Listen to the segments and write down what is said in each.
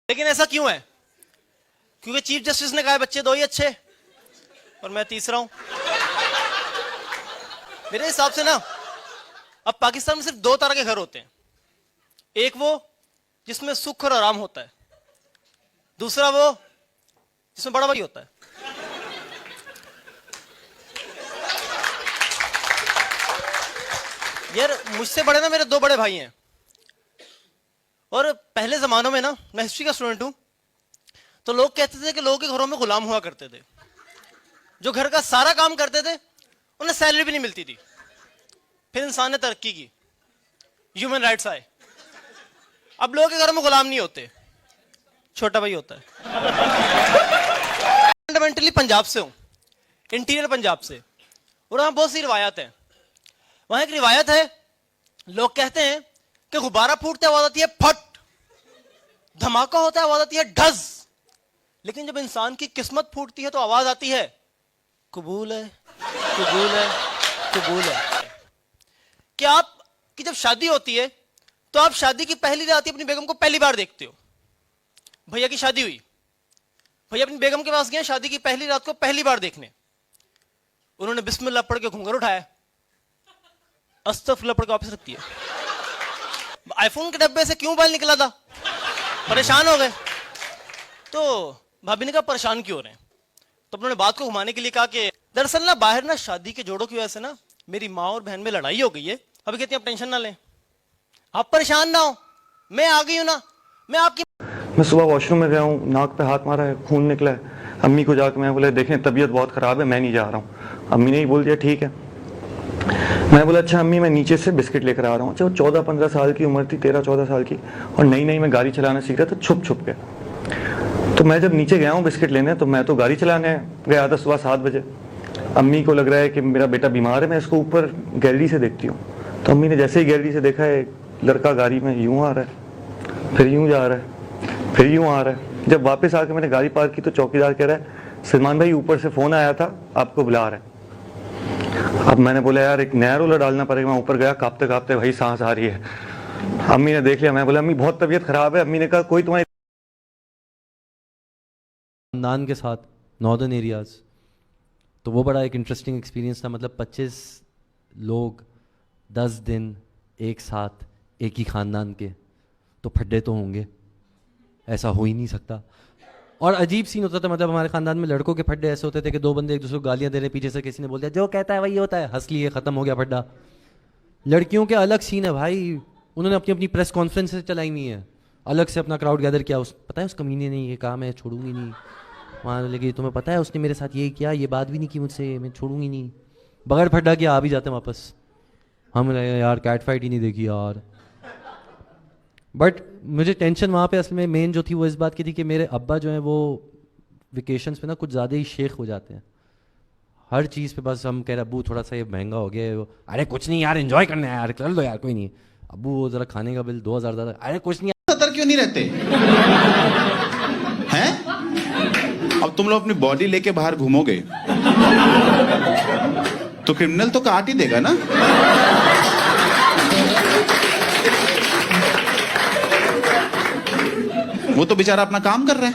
लेकिन ऐसा क्यों है? क्योंकि चीफ जस्टिस ने कहा है बच्चे दो ही अच्छे और मैं तीसरा हूं। मेरे हिसाब से ना अब पाकिस्तान में सिर्फ दो तरह के घर होते हैं। एक वो जिसमें सुख और आराम होता है, दूसरा वो जिसमें बड़ा भाई होता है। यार मुझसे बड़े ना मेरे दो बड़े भाई हैं, और पहले जमानों में ना, मैं हिस्ट्री का स्टूडेंट हूं, तो लोग कहते थे कि लोगों के घरों में गुलाम हुआ करते थे, जो घर का सारा काम करते थे, उन्हें सैलरी भी नहीं मिलती थी। फिर इंसान ने तरक्की की, ह्यूमन राइट्स आए, अब लोगों के घरों में गुलाम नहीं होते, छोटा भाई होता है। फंडामेंटली पंजाब से हूं, इंटीरियर पंजाब से, और वहां बहुत सी रिवायत है। वहां एक रिवायत है, लोग कहते हैं कि गुब्बारा फूटते आवाज आती है फट, धमाका होता है आवाज आती है ढज, लेकिन जब इंसान की किस्मत फूटती है तो आवाज आती है कबूल है, कबूल है, कबूल है। कि आपकी जब शादी होती है तो आप शादी की पहली रात अपनी बेगम को पहली बार देखते हो। भैया की शादी हुई, भैया अपनी बेगम के पास गए शादी की पहली रात को पहली बार देखने। उन्होंने बिस्मिल्लाह पढ़ के घूंघट उठाया, अस्तगफिरुल्लाह पढ़ के वापस रख दिया। आईफोन के डब्बे से क्यों मोबाइल निकला था, परेशान हो गए। तो भाभी ने कहा परेशान क्यों हो रहे हैं, तो उन्होंने बात को घुमाने के लिए कहा कि दरअसल ना बाहर ना शादी के जोड़ों की वजह से ना मेरी माँ और बहन में लड़ाई हो गई है। अभी कहती हैं आप टेंशन ना लें, आप परेशान ना हो, मैं आ गई हूं ना, मैं आपकी। मैं सुबह वॉशरूम में गया हूँ, नाक पे हाथ मारा है, खून निकला है। अम्मी को जाकर मैं बोला देखें तबीयत बहुत ख़राब है, मैं नहीं जा रहा हूँ। अम्मी ने ही बोल दिया ठीक है। मैं बोला अच्छा अम्मी मैं नीचे से बिस्किट लेकर आ रहा हूँ। अच्छा 14-15 साल की उम्र थी, 13-14 साल की, और नई नई मैं गाड़ी चलाना सीख रहा था छुप छुप के। तो मैं जब नीचे गया हूँ बिस्किट लेने, तो मैं तो गाड़ी चलाने गया था सुबह 7 बजे। अम्मी को लग रहा है कि मेरा बेटा बीमार है, मैं इसको ऊपर गैलरी से देखती हूँ। तो अम्मी ने जैसे ही गैलरी से देखा है लड़का गाड़ी में यूँ आ रहा है, फिर यूँ जा रहा है, फिर यूँ आ रहा है। जब वापस आके मैंने गाड़ी पार्क की तो चौकीदार कह रहा है सलमान भाई ऊपर से फ़ोन आया था, आपको बुला रहा है। अब मैंने बोला यार एक नया रोलर डालना पड़ेगा। मैं ऊपर गया, कांपते कांपते भाई सांस आ रही है। अम्मी ने देख लिया, मैं बोला अम्मी बहुत तबीयत खराब है। अम्मी ने कहा कोई तुम्हारी खानदान के साथ नॉर्दर्न एरियाज़, तो वो बड़ा एक इंटरेस्टिंग एक्सपीरियंस था। मतलब 25 लोग 10 दिन एक साथ एक ही ख़ानदान के, तो फड्डे तो होंगे, ऐसा हो ही नहीं सकता। और अजीब सीन होता था, मतलब हमारे ख़ानदान में लड़कों के फड्डे ऐसे होते थे कि दो बंदे एक दूसरे को गालियाँ दे रहे, पीछे से किसी ने बोल दिया जो कहता है वही होता है, हंस लिए, ख़त्म हो गया फड्डा। लड़कियों के अलग सीन है भाई, उन्होंने अपनी अपनी प्रेस कॉन्फ्रेंस चलाई हुई है, अलग से अपना क्राउड गैदर किया। पता है उस कमीने ने ये कहा मैं छोड़ूंगी नहीं, वहाँ लगी तुम्हें पता है उसने मेरे साथ ये किया, ये बात भी नहीं की मुझसे, मैं छोड़ूंगी नहीं। बगैर फड्डा किया आ भी जाते हैं वापस। हम यार कैट फाइट ही नहीं देखी यार। बट मुझे टेंशन वहाँ पे असल में मेन जो थी वो इस बात की थी कि मेरे अब्बा जो हैं वो वेकेशंस पे ना कुछ ज़्यादा ही शेख हो जाते हैं हर चीज़ पे। बस हम कह रहे अब्बू थोड़ा सा ये महंगा हो गया है, अरे कुछ नहीं यार एंजॉय करना है यार, कर लो यार कोई नहीं। अब्बू वो ज़रा खाने का बिल 2000 ज़्यादा, अरे कुछ नहीं। सतर्क क्यों नहीं रहते हैं? अब तुम लोग अपनी बॉडी लेके बाहर घूमोगे तो क्रिमिनल तो काट ही देगा ना। वो तो बेचारा अपना काम कर रहा है,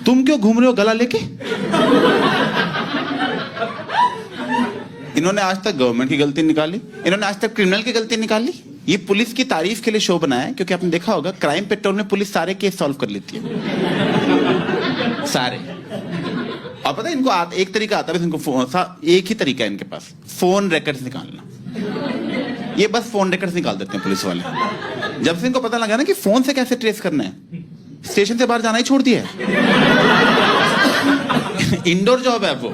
तुम क्यों घूम रहे हो गला लेके? इन्होंने आज तक गवर्नमेंट की गलती निकाली, इन्होंने आज तक क्रिमिनल की गलती निकाली। ये पुलिस की तारीफ के लिए शो बनाया है, क्योंकि आपने देखा होगा क्राइम पेट्रोल में पुलिस सारे केस सॉल्व कर लेती है, सारे। और पता है इनको एक तरीका आता है, इनको एक ही तरीका है इनके पास, फोन रिकॉर्ड्स निकालना। ये बस फोन रिकॉर्ड्स निकाल देते हैं पुलिस वाले। जब से इनको पता लगा ना कि फोन से कैसे ट्रेस करना है, स्टेशन से बाहर जाना ही छोड़ दिया है। इंडोर जॉब है वो,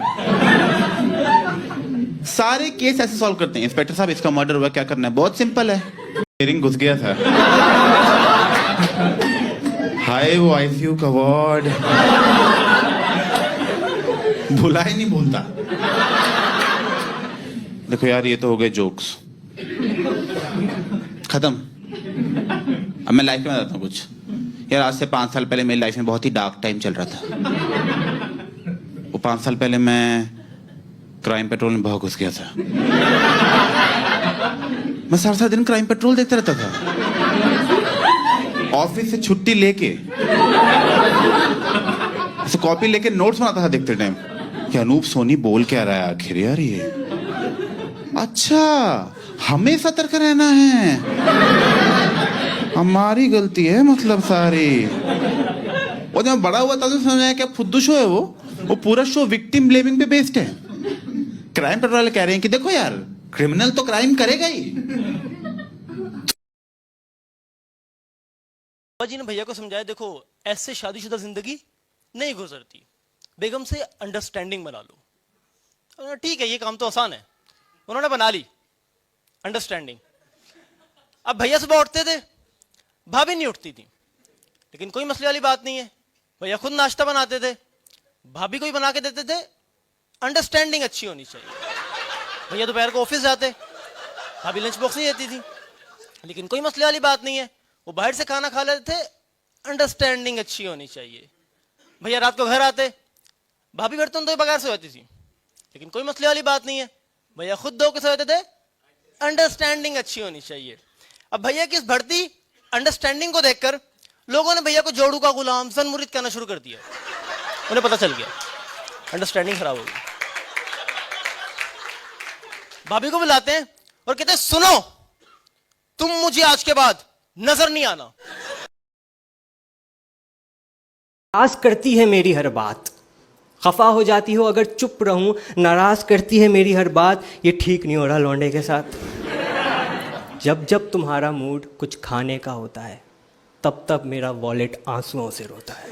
सारे केस ऐसे सॉल्व करते हैं। इंस्पेक्टर साहब इसका मर्डर हुआ, क्या करना है? बहुत सिंपल है, हियरिंग घुस गया था। हाय वो आईसीयू का वार्ड, भुला ही नहीं भूलता। देखो यार ये तो हो गए जोक्स, खत्म। अब मैं लाइफ में बताता हूँ कुछ। यार आज से 5 साल पहले मेरी लाइफ में बहुत ही डार्क टाइम चल रहा था। वो 5 साल पहले मैं क्राइम पेट्रोल में बहुत घुस गया था। मैं सारा दिन क्राइम पेट्रोल देखते रहता था, ऑफिस से छुट्टी लेके ऐसे कॉपी लेके नोट्स बनाता था देखते टाइम कि अनूप सोनी बोल क्या रहा है आखिर यार ये। अच्छा, हमें सतर्क रहना है, हमारी गलती है मतलब सारी। और जब बड़ा हुआ तब समझा क्या फुद्दू शो है वो पूरा शो विक्टिम ब्लेमिंग पे बेस्ड है। क्राइम पेट्रोल वाले कह रहे हैं कि देखो यार, क्रिमिनल तो क्राइम करेगा ही। बाबा जी ने भैया को समझाया, देखो ऐसे शादीशुदा जिंदगी नहीं गुजरती, बेगम से अंडरस्टैंडिंग बना लो। उन्होंने ठीक है, ये काम तो आसान है, उन्होंने बना ली अंडरस्टैंडिंग। अब भैया सुबह उठते थे, भाभी नहीं उठती थी, लेकिन कोई मसले वाली बात नहीं है, भैया खुद नाश्ता बनाते थे, भाभी को ही बना के देते थे। अंडरस्टैंडिंग अच्छी होनी चाहिए। भैया दोपहर को ऑफिस जाते, भाभी लंच बॉक्स नहीं देती थी, लेकिन कोई मसले वाली बात नहीं है, वो बाहर से खाना खा लेते थे। अंडरस्टैंडिंग अच्छी होनी चाहिए। भैया रात को घर आते, भाभी बर्तन धोए बगैर सोती थी, लेकिन कोई मसले वाली बात नहीं है, भैया खुद धो के सोते थे। अंडरस्टैंडिंग अच्छी होनी चाहिए। अब भैया की इस बढ़ती अंडरस्टैंडिंग को देखकर लोगों ने भैया को जोड़ू का गुलाम, सन मुरीद कहना शुरू कर दिया। उन्हें पता चल गया अंडरस्टैंडिंग खराब हो गई। भाभी को बुलाते हैं और कहते हैं, सुनो तुम मुझे आज के बाद नजर नहीं आना। नाराज करती है मेरी हर बात, खफा हो जाती हो अगर चुप रहूं, नाराज करती है मेरी हर बात, ये ठीक नहीं हो रहा लौंडे के साथ। जब जब तुम्हारा मूड कुछ खाने का होता है, तब तब मेरा वॉलेट आंसुओं से रोता है।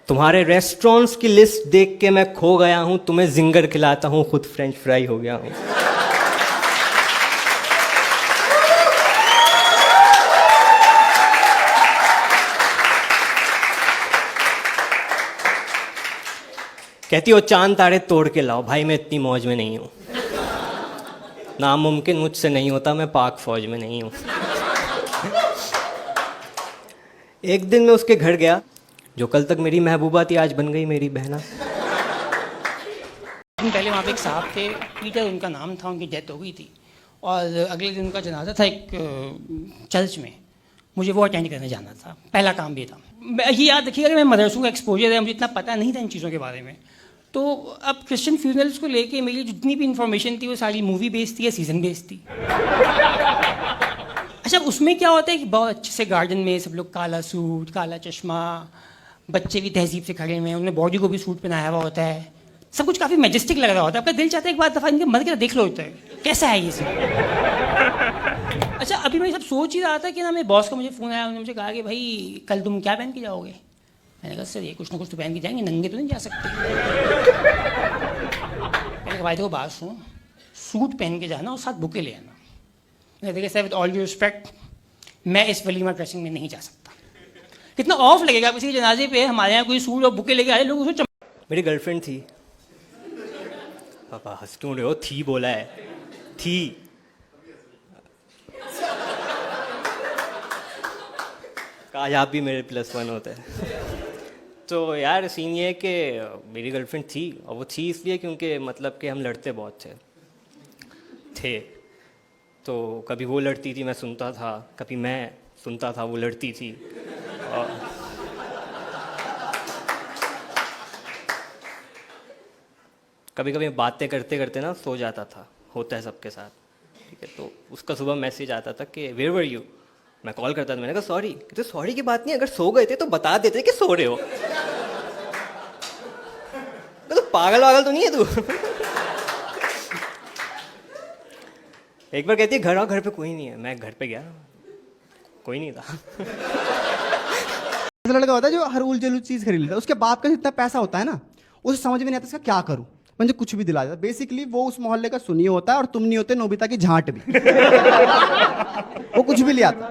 तुम्हारे रेस्टोरेंट्स की लिस्ट देख के मैं खो गया हूं, तुम्हें जिंगर खिलाता हूं, खुद फ्रेंच फ्राई हो गया हूं। कहती हो चांद तारे तोड़ के लाओ, भाई मैं इतनी मौज में नहीं हूं। नामुमकिन मुझसे नहीं होता, मैं पाक फौज में नहीं हूं। एक दिन मैं उसके घर गया, जो कल तक मेरी महबूबा थी आज बन गई मेरी बहना। दिन पहले वहाँ पे एक साहब थे, पीटर उनका नाम था, उनकी डेथ हो गई थी, और अगले दिन उनका जनाजा था एक चर्च में। मुझे वो अटेंड करने जाना था, पहला काम भी था। ये याद रखिएगा कि मैं मदरसों का एक्सपोजर है, मुझे इतना पता नहीं था इन चीज़ों के बारे में। तो अब क्रिश्चियन फ्यूनरल्स को लेके मेरी जितनी भी इन्फॉर्मेशन थी वो सारी मूवी बेस्ड थी या सीजन बेस्ड थी। अच्छा, उसमें क्या होता है कि बहुत अच्छे से गार्डन में सब लोग काला सूट, काला चश्मा, बच्चे भी तहजीब से खड़े हुए हैं, उन्होंने बॉडी को भी सूट पहनाया हुआ होता है, सब कुछ काफ़ी मैजेस्टिक लग रहा होता है। आपका दिल चाहता है एक बार दफ़ा इनके मर के देख लो होता है कैसा है ये सब। अच्छा, अभी मैं सब सोच ही रहा था कि ना मेरे बॉस का मुझे फ़ोन आया, उन्होंने मुझे कहा कि भाई कल तुम क्या पहन के जाओगे। मैंने कहा सर ये कुछ ना कुछ तो पहन के जाएंगे, नंगे तो नहीं जा सकते। मैंने कहा भाई देखो बात सुनो, सूट पहन के जाना और साथ बुके ले आना। मैंने देखा sir with all due respect, मैं इस वलीमा ड्रेसिंग में नहीं जा सकता। कितना ऑफ लगेगा किसी के जनाजे पे हमारे यहाँ कोई सूट और बुके लेके आए लोग उसको। मेरी गर्लफ्रेंड थी। पापा हंस क्यों रहे हो, थी बोला है, थी। काश आप भी मेरे +1 होते हैं। तो यार सीन ये है कि मेरी गर्लफ्रेंड थी, और वो थी इसलिए क्योंकि मतलब कि हम लड़ते बहुत थे। तो कभी वो लड़ती थी मैं सुनता था, कभी मैं सुनता था वो लड़ती थी। और कभी कभी बातें करते करते ना सो जाता था, होता है सबके साथ, ठीक है। तो उसका सुबह मैसेज आता था कि वेयर वर यू। मैं कॉल करता था, मैंने कहा सॉरी। कहते सॉरी की बात नहीं, अगर सो गए थे तो बता देते कि सो रहे हो। तो पागल वागल तो नहीं है तू। एक बार कहती है घर आओ, घर पे कोई नहीं है। मैं घर पे गया, कोई नहीं था। ऐसा लड़का होता है जो हर उलझुल चीज खरीद लेता है, उसके बाप का जितना पैसा होता है ना, उसे समझ में नहीं आता इसका क्या करूं, मुझे कुछ भी दिला देता। बेसिकली वो उस मोहल्ले का सुनी होता है, और तुम नहीं होते नोबिता की झांट भी। वो कुछ भी ले आता।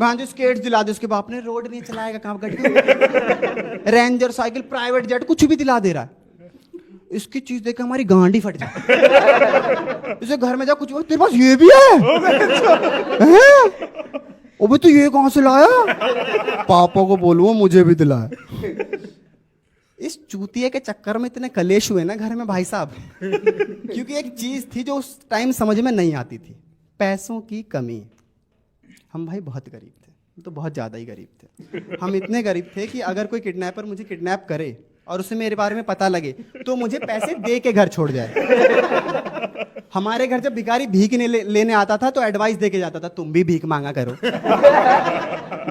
वहां जो स्केट्स दिला दे, उसके बाप ने रोड नहीं चलाएगा, काम करके रेंजर साइकिल, प्राइवेट जेट, कुछ भी दिला दे रहा है। इसकी चीज देख के हमारी गांडी फट जाती है। इसे घर में जा, कुछ तेरे पास ये भी है? अबे तो ये कहां से लाया? पापा को बोलूं मुझे भी दिलाया। इस चूतिए के चक्कर में इतने कलेश हुए ना घर में भाई साहब, क्योंकि एक चीज थी जो उस टाइम समझ में नहीं आती थी, पैसों की कमी। हम भाई बहुत गरीब थे, तो बहुत ज़्यादा ही गरीब थे। हम इतने गरीब थे कि अगर कोई किडनैपर मुझे किडनैप करे और उसे मेरे बारे में पता लगे तो मुझे पैसे दे के घर छोड़ जाए। हमारे घर जब भिखारी भीख लेने आता था तो एडवाइस दे के जाता था, तुम भी भीख मांगा करो।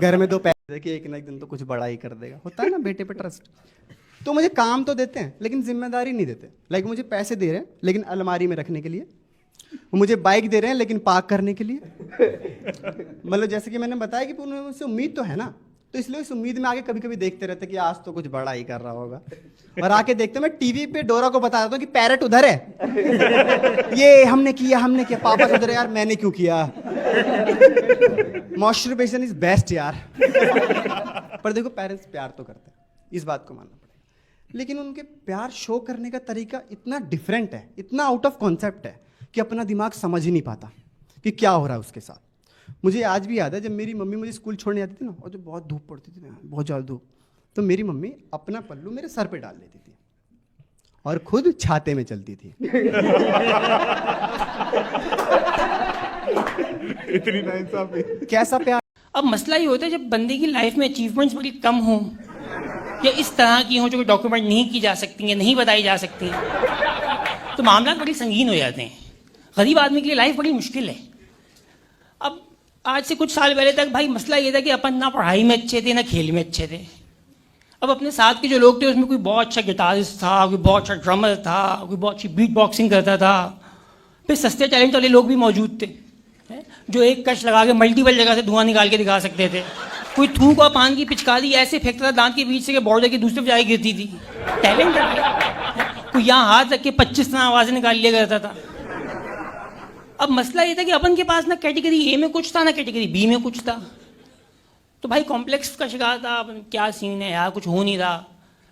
घर में 2 पैसे कि एक ना एक दिन तो कुछ बड़ा ही कर देगा। होता है ना बेटे पे ट्रस्ट। तो मुझे काम तो देते हैं लेकिन जिम्मेदारी नहीं देते। लाइक मुझे पैसे दे रहे हैं लेकिन अलमारी में रखने के लिए, मुझे बाइक दे रहे हैं लेकिन पार्क करने के लिए। मतलब जैसे कि मैंने बताया कि उन्हें मुझसे उम्मीद तो है ना, तो इसलिए उस उम्मीद में आगे कभी कभी देखते रहते कि आज तो कुछ बड़ा ही कर रहा होगा। और आके देखते मैं टीवी पे डोरा को बता देता हूँ कि पैरट उधर है, ये हमने किया, पापा उधर है, यार मैंने क्यों किया। मॉइस्चराइजेशन इज बेस्ट यार। पर देखो पेरेंट्स प्यार तो करते हैं, इस बात को मानना पड़ेगा, लेकिन उनके प्यार शो करने का तरीका इतना डिफरेंट है, इतना आउट ऑफ कॉन्सेप्ट है कि अपना दिमाग समझ ही नहीं पाता कि क्या हो रहा है उसके साथ। मुझे आज भी याद है जब मेरी मम्मी मुझे स्कूल छोड़ने आती थी ना, और जब बहुत धूप पड़ती थी ना, बहुत ज़्यादा धूप, तो मेरी मम्मी अपना पल्लू मेरे सर पे डाल देती थी और खुद छाते में चलती थी। इतनी नाइंसाफी। कैसा प्यार। अब मसला ये होता है जब बंदे की लाइफ में अचीवमेंट्स बड़ी कम हों या इस तरह की हों जो डॉक्यूमेंट नहीं की जा सकती हैं, नहीं बताई जा सकती हैं, तो मामला बड़ी संगीन हो जाते हैं। गरीब आदमी के लिए लाइफ बड़ी मुश्किल है। अब आज से कुछ साल पहले तक भाई मसला ये था कि अपन ना पढ़ाई में अच्छे थे ना खेल में अच्छे थे। अब अपने साथ के जो लोग थे उसमें कोई बहुत अच्छा गिटारिस्ट था, कोई बहुत अच्छा ड्रमर था, कोई बहुत अच्छी बीट बॉक्सिंग करता था, फिर सस्ते टैलेंट वाले लोग भी मौजूद थे जो एक कश लगा के मल्टीपल जगह से धुआं निकाल के दिखा सकते थे। कोई थूक और पान की पिचकारी ऐसे फेंकता था दांत के बीच से कि बॉर्डर की दूसरी जाके गिरती थी। टैलेंट था। कोई यहाँ हाथ रख के 25 तरह आवाज़ें निकाल लिया करता था। अब मसला ये था कि अपन के पास ना कैटेगरी ए में कुछ था ना कैटेगरी बी में कुछ था। तो भाई कॉम्प्लेक्स का शिकार था, अपन क्या सीन है यार, कुछ हो नहीं रहा।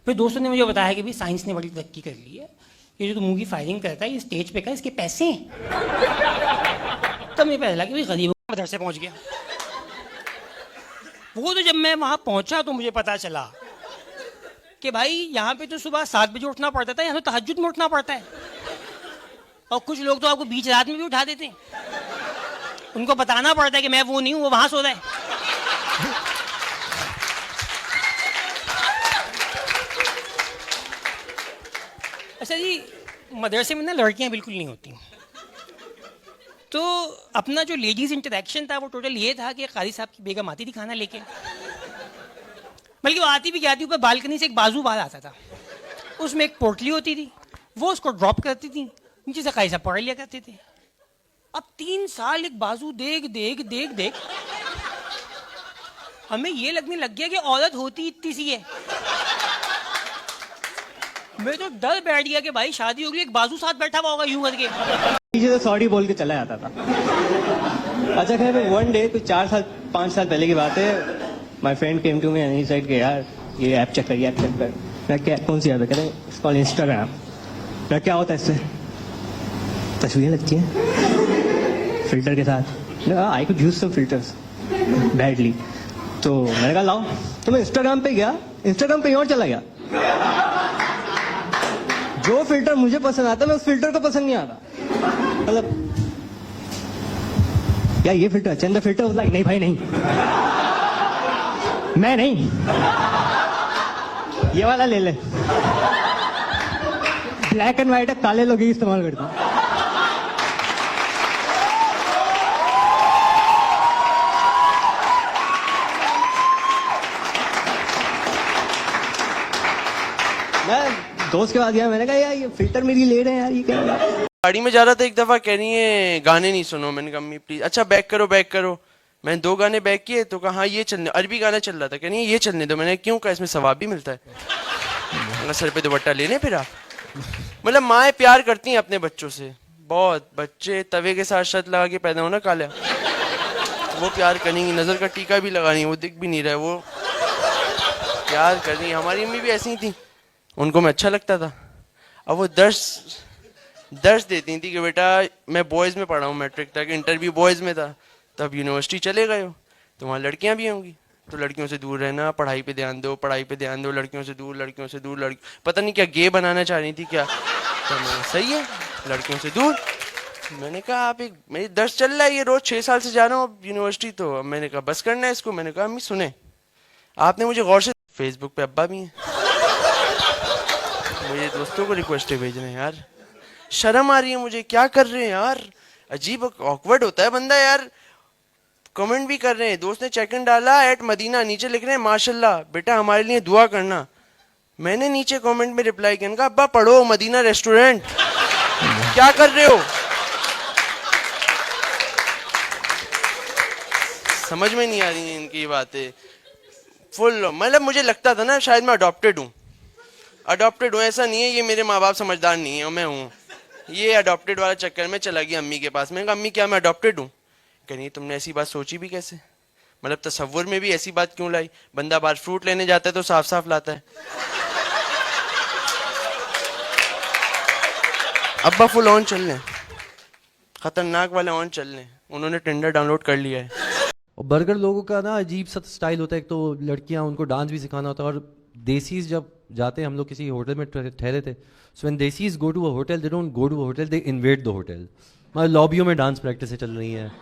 फिर दोस्तों ने मुझे बताया कि भाई साइंस ने बड़ी तरक्की कर ली है, ये जो तो मुंह की फायरिंग करता है ये स्टेज पे का इसके पैसे हैं। तब मुझे पता लगा कि भाई गरीबों के मदरसे पहुंच गया। वो तो जब मैं वहां पहुंचा तो मुझे पता चला कि भाई यहाँ पे तो सुबह 7 बजे उठना पड़ता था, यहाँ तो तहज्जुद में उठना पड़ता है। और कुछ लोग तो आपको बीच रात में भी उठा देते हैं। उनको बताना पड़ता है कि मैं वो नहीं हूं, वो वहां सो रहा है। अच्छा जी, मदरसे में ना लड़कियां बिल्कुल नहीं होती। तो अपना जो लेडीज इंटरेक्शन था वो टोटल ये था कि कारी साहब की बेगम आती थी खाना लेके, बल्कि वो आती भी क्या थी, ऊपर बालकनी से एक बाजू बाहर आता था, उसमें एक पोटली होती थी, वो उसको ड्रॉप करती थी, नीचे से कारी साहब पकड़ लिया करते थे। अब 3 साल एक बाजू देख देख देख देख हमें ये लगने लग गया कि औरत होती इतनी सी है। मैं तो डर बैठ गया कि भाई शादी होगी एक बाजू साथ बैठा हुआ होगा यूं करके। पीछे से सॉरी बोल के चला जाता था। अच्छा खैर वन डे कुछ 4-5 साल पहले की बात है, my friend came to me and he said कि यार ये ऐप चेक कर, ये ऐप चेक कर। मैं क्या, कौन सी ऐप है? कहते हैं इट्स कॉल्ड इंस्टाग्राम। मैं क्या होता है इससे? तस्वीरें लगती हैं फिल्टर के साथ। I could use some filters badly. तो मैंने कहा लाओ, तो मैं इंस्टाग्राम पे गया, इंस्टाग्राम पे और चला गया। जो फिल्टर मुझे पसंद आता मैं उस फिल्टर को पसंद नहीं आता। मतलब यार ये filter, Chand filter was like नहीं भाई नहीं, मैं नहीं, ये वाला ले ले। ब्लैक एंड व्हाइट है, काले लोग ही इस्तेमाल करते हैं। दोस्त के बाद गया, मैंने कहा यार ये फिल्टर मेरी ले रहे हैं यार, ये क्या है? गाड़ी में जा रहा था, एक दफा कह रही है गाने नहीं सुनो। मैंने कहा अम्मी प्लीज, अच्छा बैक करो बैक करो। मैंने 2 गाने बैक किए तो कहा हाँ ये चलने, अरबी गाना चल रहा था, कह रही है ये चलने दो। मैंने क्यों कहा, इसमें सवाब भी मिलता है। सर पे दुपट्टा लेने फिर आप। मतलब माएँ प्यार करती हैं अपने बच्चों से बहुत। बच्चे तवे के साथ शर्त लगा के पैदा होना काला, वो प्यार करेंगी, नजर का टीका भी लगानी, वो दिख भी नहीं रहा है, वो प्यार कर रही है। हमारी अम्मी भी ऐसी थी, उनको मैं अच्छा लगता था। अब वो दर्श देती थी कि बेटा मैं बॉयज़ में पढ़ा हूँ, मैट्रिक तक, इंटरव्यू बॉयज़ में था, तब यूनिवर्सिटी चले गए हो तो वहाँ लड़कियाँ भी होंगी, तो लड़कियों से दूर रहना, पढ़ाई पे ध्यान दो, पढ़ाई पे ध्यान दो, लड़कियों से दूर, लड़कियों से दूर। लड़की पता नहीं क्या गे बनाना चाह रही थी क्या, तो सही है लड़कियों से दूर। मैंने कहा आप एक मेरी दर्द चल रहा है, ये रोज 6 साल से जा रहा हूँ यूनिवर्सिटी, तो अब मैंने कहा बस करना है इसको। मैंने कहा अम्मी सुने, आपने मुझे गौर से, फेसबुक पे अब्बा भी हैं, मुझे दोस्तों को रिक्वेस्ट भेज रहे हैं यार, शर्म आ रही है मुझे, क्या कर रहे हैं यार, अजीब ऑकवर्ड होता है बंदा यार। कमेंट भी कर रहे हैं, दोस्त ने चेक इन डाला @मदीना, नीचे लिख रहे हैं माशाल्लाह बेटा हमारे लिए दुआ करना। मैंने नीचे कमेंट में रिप्लाई किया, कहा अब्बा पढ़ो मदीना रेस्टोरेंट, क्या कर रहे हो? समझ में नहीं आ रही है इनकी बातें। फुल मतलब मुझे लगता था ना शायद मैं अडॉप्टेड हूँ, ऐसा नहीं है, ये मेरे माँ बाप समझदार नहीं है, मैं हूँ। ये अडॉप्टेड वाला चक्कर में चला गया अम्मी के पास। मैंने कहा अम्मी क्या मैं अडॉप्टेड हूँ? कहीं तुमने ऐसी बात सोची भी कैसे, मतलब तसव्वुर में भी ऐसी बात क्यों लाई? बंदा बाहर फ्रूट लेने जाता है तो साफ साफ लाता है। अब्बा फुल ऑन चल रहे, खतरनाक वाले ऑन चल रहे, उन्होंने टिंडर डाउनलोड कर लिया है। और बर्गर लोगों का ना अजीब सा स्टाइल होता है, एक तो लड़कियां उनको डांस भी सिखाना होता है, और देसीज जब जाते हैं, हम लोग किसी होटल में ठहरे थे, so when desis go to a hotel, they don't go to a hotel, they invade the hotel. मतलब लॉबियों में डांस प्रैक्टिस चल रही हैं,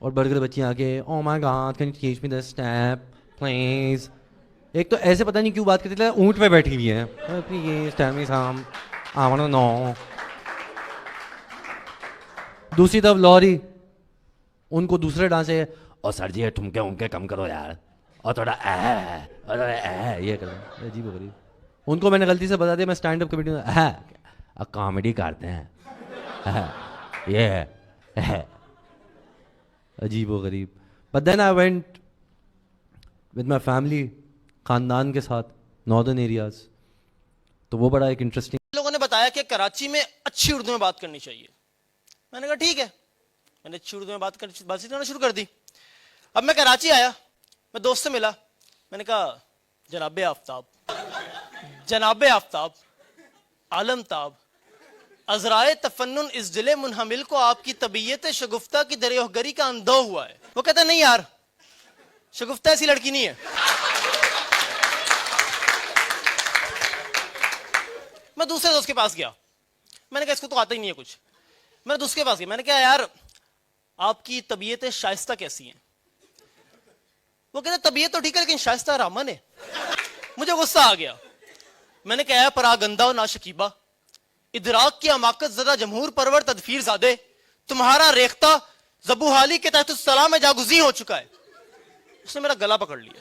और बर्गर बच्चियाँ आके oh my God can you teach me the step please. एक तो ऐसे पता नहीं क्यों बात करते थे, ऊँट पे बैठी हुई हैं, please tell me some I want to know. दूसरी तरफ लॉरी, उनको दूसरे डांस है, और सर जी ठुमके उमके कम करो यार, और थोड़ा ये करो, अजीब गरीब। उनको मैंने गलती से बता दिया मैं स्टैंड अप कॉमेडी में कॉमेडी करते हैं, ये है अजीब व गरीब। But then I went with my family, खानदान के साथ, नॉर्दर्न एरियाज, तो वो बड़ा एक इंटरेस्टिंग। लोगों ने बताया कि कराची में अच्छी उर्दू में बात करनी चाहिए। मैंने कहा ठीक है, मैंने अच्छी उर्दू में बात करना शुरू कर दी। अब मैं कराची आया, मैं दोस्त से मिला, मैंने कहा जनाबे आफ्ताब, जनाबे आफ्ताब, आलम ताब, अजराए तफन्नुन इस दिले मुनहमिल को आपकी तबीयत शगुफ्ता की दरियोगरी का अंधो हुआ है। वो कहता नहीं यार, शगुफ्ता ऐसी लड़की नहीं है। मैं दूसरे दोस्त के पास गया, मैंने कहा इसको तो आता ही नहीं है कुछ। मैं दूसरे के पास गया, मैंने कहा यार आपकी तबीयत शाइस्ता कैसी है? वो कहते तबीयत तो ठीक है लेकिन शाइस्ता रामन है। मुझे गुस्सा आ गया, मैंने कहा परागंदा ना शकीबा, इदराक की अमाकत ज़दा जमहूर परवर तदफीर ज़ादे, तुम्हारा रेख्ता ज़बूहाली के तहत सलाम में जागुज़ी हो चुका है। उसने मेरा गला पकड़ लिया,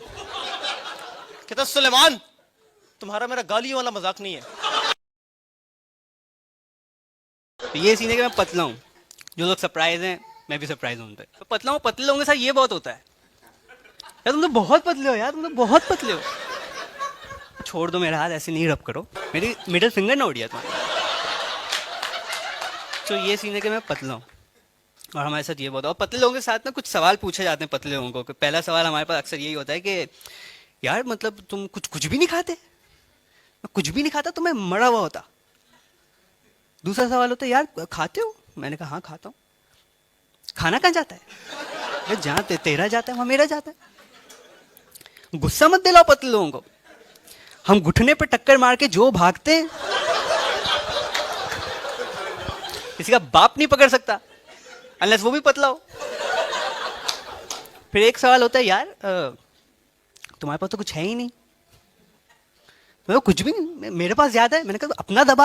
कहता सुलेमान तुम्हारा मेरा गालियों वाला मजाक नहीं है। तो ये सीन है कि मैं पतला हूँ, जो लोग सरप्राइज हैं मैं भी सरप्राइज हूँ उन पे। तो पतला हूँ, पतले लोगों के साथ ये बहुत होता है, यार तुम तो बहुत पतले हो, यार तुम तो बहुत पतले हो, छोड़ दो मेरा हाथ, ऐसे नहीं रब करो, मेरी मिडिल फिंगर ना उड़िया तुम्हारी। तो ये सीन है कि मैं पतला हूँ और हमारे साथ ये बहुत है। और पतले लोगों के साथ ना कुछ सवाल पूछे जाते हैं पतले लोगों को। पहला सवाल हमारे पास अक्सर यही होता है कि यार मतलब तुम कुछ भी नहीं खाते? मैं कुछ भी नहीं खाता तो मैं मरा हुआ होता। दूसरा सवाल होता है यार खाते हो? मैंने कहा हाँ खाता हूँ। खाना कहाँ जाता है? जहाँ तेरा जाता है वहाँ मेरा जाता है। गुस्सा मत दिलाओ पतले लोगों को, हम घुटने पे टक्कर मार के जो भागते हैं किसी का बाप नहीं पकड़ सकता अनलेस वो भी पतला हो। फिर एक सवाल होता है यार तुम्हारे पास तो कुछ है ही नहीं। मैं कुछ भी नहीं, मेरे पास ज्यादा है। मैंने कहा अपना दबाव